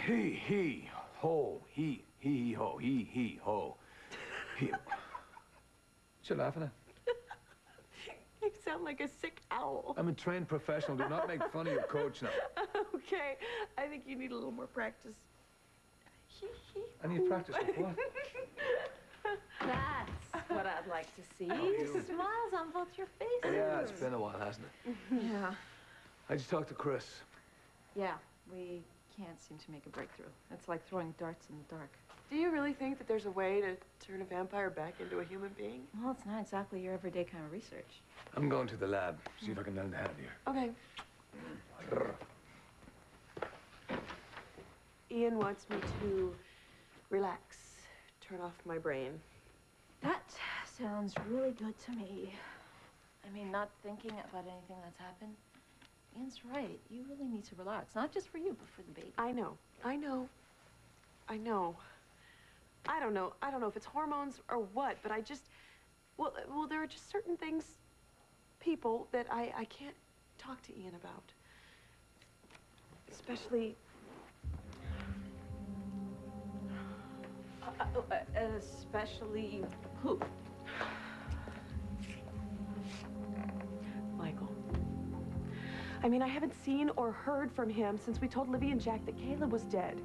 He, ho, he, ho, he, ho. He. What you laughing at? You sound like a sick owl. I'm a trained professional. Do not make fun of your coach now. Okay, I think you need a little more practice. I need practice with what? That's what I'd like to see. you? Smiles on both your faces. Yeah, it's been a while, hasn't it? Yeah. I just talked to Chris. Yeah, we can't seem to make a breakthrough. It's like throwing darts in the dark. Do you really think that there's a way to turn a vampire back into a human being? Well, it's not exactly your everyday kind of research. I'm going to the lab, see if I can lend a hand here. Okay. Ian wants me to relax, turn off my brain. That sounds really good to me. I mean, not thinking about anything that's happened. Ian's right. You really need to relax. Not just for you, but for the baby. I know. I know. I know. I don't know. I don't know if it's hormones or what, but I just... Well, there are just certain things, people, that I can't talk to Ian about. Especially... Especially who? Michael. I mean, I haven't seen or heard from him since we told Livy and Jack that Caleb was dead.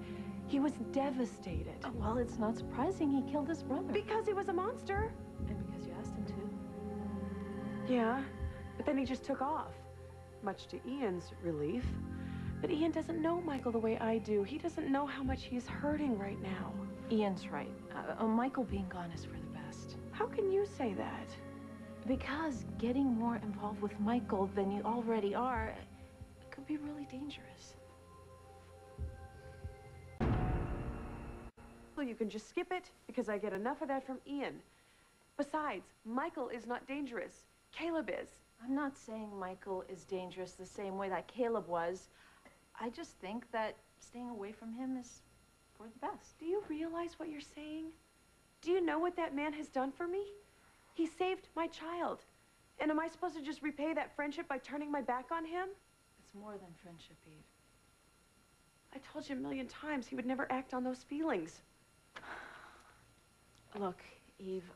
He was devastated. Oh, well, it's not surprising he killed his brother. Because he was a monster. And because you asked him to. Yeah, but then he just took off, much to Ian's relief. But Ian doesn't know Michael the way I do. He doesn't know how much he's hurting right now. Ian's right. Michael being gone is for the best. How can you say that? Because getting more involved with Michael than you already are, it could be really dangerous. Well, you can just skip it, because I get enough of that from Ian. Besides, Michael is not dangerous. Caleb is. I'm not saying Michael is dangerous the same way that Caleb was. I just think that staying away from him is for the best. Do you realize what you're saying? Do you know what that man has done for me? He saved my child. And am I supposed to just repay that friendship by turning my back on him? It's more than friendship, Eve. I told you a million times he would never act on those feelings. Look, Eve,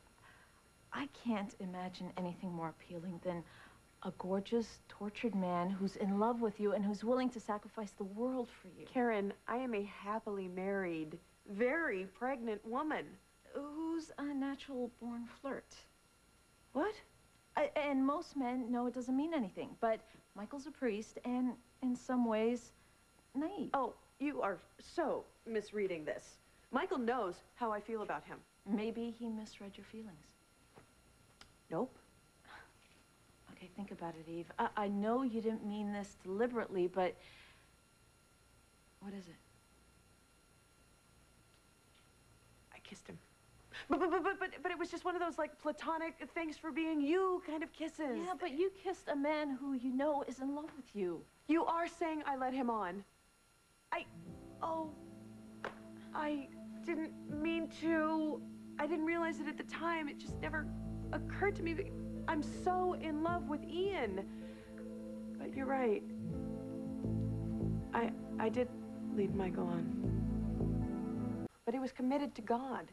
I can't imagine anything more appealing than a gorgeous, tortured man who's in love with you and who's willing to sacrifice the world for you. Karen, I am a happily married, very pregnant woman. Who's a natural-born flirt. What? And most men know it doesn't mean anything, but Michael's a priest and, in some ways, naive. Oh, you are so misreading this. Michael knows how I feel about him. Maybe he misread your feelings. Nope. Okay, think about it, Eve. I know you didn't mean this deliberately, but what is it? I kissed him. But it was just one of those, like, platonic thanks for being you kind of kisses. Yeah, but you kissed a man who you know is in love with you. You are saying I led him on. I didn't mean to. I didn't realize it at the time. It just never occurred to me. I'm so in love with Ian. But you're right. I did lead Michael on. But he was committed to God.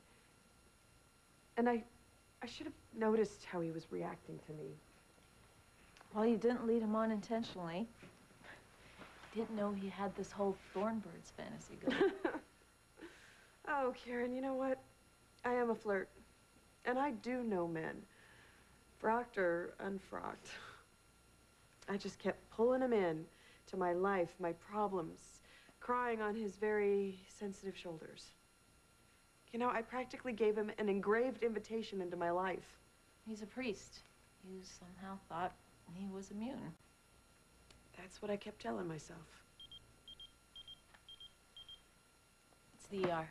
And I should have noticed how he was reacting to me. Well, you didn't lead him on intentionally. You didn't know he had this whole Thornbirds fantasy going. Oh, Karen, you know what? I am a flirt. And I do know men. Frocked or unfrocked. I just kept pulling him in to my life, my problems, crying on his very sensitive shoulders. You know, I practically gave him an engraved invitation into my life. He's a priest. You somehow thought he was immune. That's what I kept telling myself. It's the ER.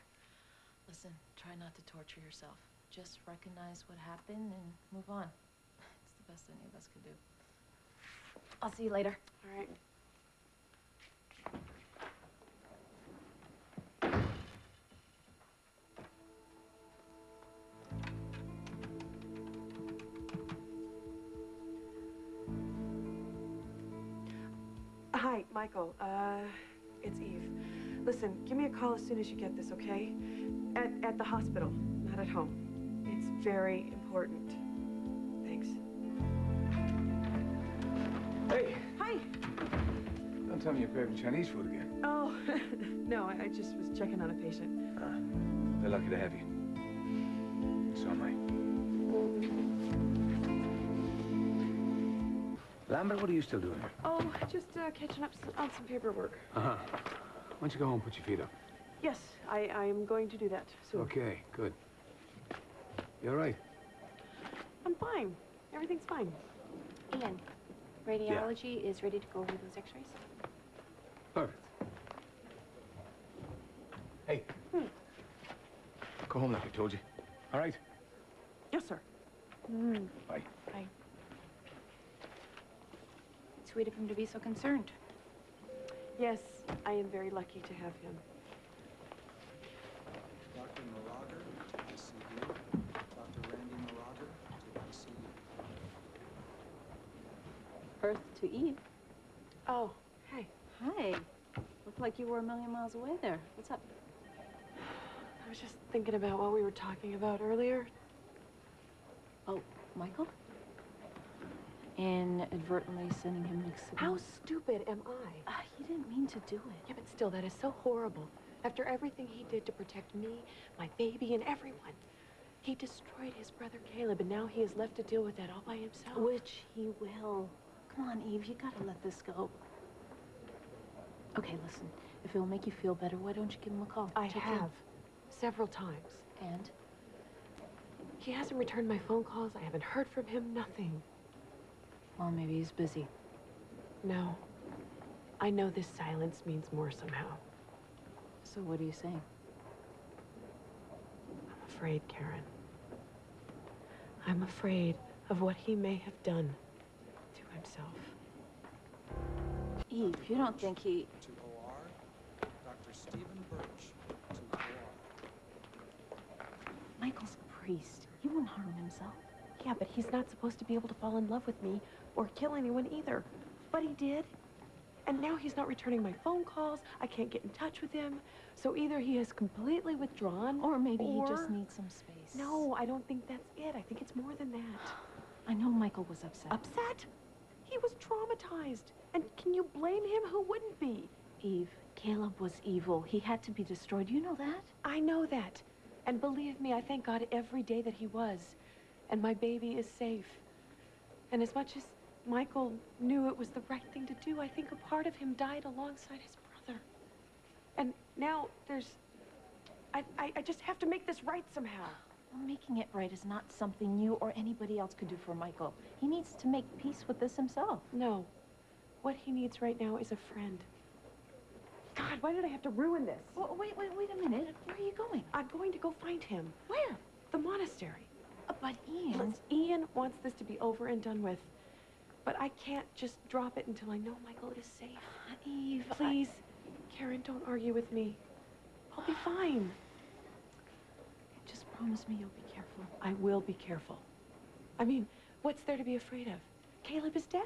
Listen, try not to torture yourself. Just recognize what happened and move on. It's the best any of us could do. I'll see you later. All right. Hi, Michael. It's Eve. Listen, give me a call as soon as you get this, okay? At the hospital, not at home. It's very important. Thanks. Hey, Hi. don't tell me you're craving Chinese food again. Oh, no, I just was checking on a patient. They're lucky to have you. So am I. Lambert, what are you still doing here? Oh, just catching up on some paperwork. Uh-huh. Why don't you go home and put your feet up? Yes, I am going to do that soon. Okay, good. You all right? I'm fine. Everything's fine. Ian, radiology is ready to go over those x-rays. Perfect. Hey. Go home like I told you. All right? Yes, sir. Bye. Bye. Sweet of him to be so concerned. Yes, I am very lucky to have him. Dr. Marauder to ICU. Dr. Randy Marauder to ICU. Earth to Eve. Oh, hey. Hi. Looked like you were a million miles away there. What's up? I was just thinking about what we were talking about earlier. Oh, Michael? Inadvertently sending him mixed How signals. stupid am I? He didn't mean to do it. Yeah, but still, that is so horrible. After everything he did to protect me, my baby, and everyone. He destroyed his brother Caleb, and now he is left to deal with that all by himself. Which he will. Come on, Eve, you gotta let this go. Okay, listen. If it'll make you feel better, why don't you give him a call? I Check have. Several times. in. And? He hasn't returned my phone calls. I haven't heard from him. Nothing. Well, maybe he's busy. No. I know this silence means more somehow. So what are you saying? I'm afraid, Karen. I'm afraid of what he may have done to himself. Eve, you don't think he... To OR. Dr. Stephen Birch to OR. Michael's a priest. He wouldn't harm himself. Yeah, but he's not supposed to be able to fall in love with me or kill anyone either. But he did. And now he's not returning my phone calls. I can't get in touch with him. So either he has completely withdrawn, Or maybe he just needs some space. No, I don't think that's it. I think it's more than that. I know Michael was upset. Upset? He was traumatized. And can you blame him? Who wouldn't be? Eve, Caleb was evil. He had to be destroyed. You know that? I know that. And believe me, I thank God every day that he was. And my baby is safe. And as much as Michael knew it was the right thing to do, I think a part of him died alongside his brother. And now there's... I just have to make this right somehow. Well, making it right is not something you or anybody else could do for Michael. He needs to make peace with this himself. No. What he needs right now is a friend. God, why did I have to ruin this? Well, wait a minute. Where are you going? I'm going to go find him. Where? The monastery. But Ian... Ian wants this to be over and done with. But I can't just drop it until I know Michael is safe. Eve, Please, Karen, don't argue with me. I'll be fine. Just promise me you'll be careful. I will be careful. I mean, what's there to be afraid of? Caleb is dead.